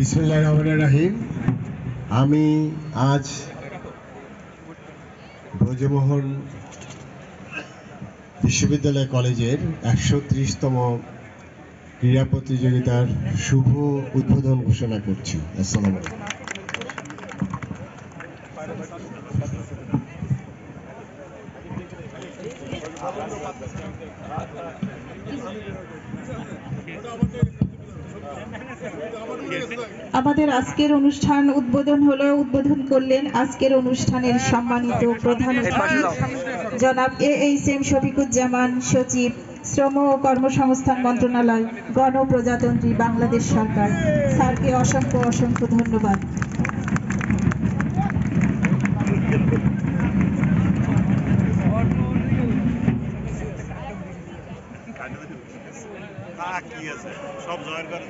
বিসমিল্লাহির রহমানির রহিম। আমি আজ ব্রজমোহন বিশ্ববিদ্যালয় কলেজের ১৩০তম ক্রীড়া প্রতিযোগিতার শুভ উদ্বোধন ঘোষণা করছি। আসসালামু আলাইকুম। আমাদের আজকের অনুষ্ঠান উদ্বোধন করলেন আজকের অনুষ্ঠানের সম্মানিত প্রধান অতিথি জনাব AHM শফিকুজ্জামান, সচিব, শ্রম ও কর্মসংস্থান মন্ত্রণালয়, গণপ্রজাতন্ত্রী বাংলাদেশ সরকার। স্যারকে অসংখ্য অসংখ্য ধন্যবাদ। কি আছে সব জয়ের করে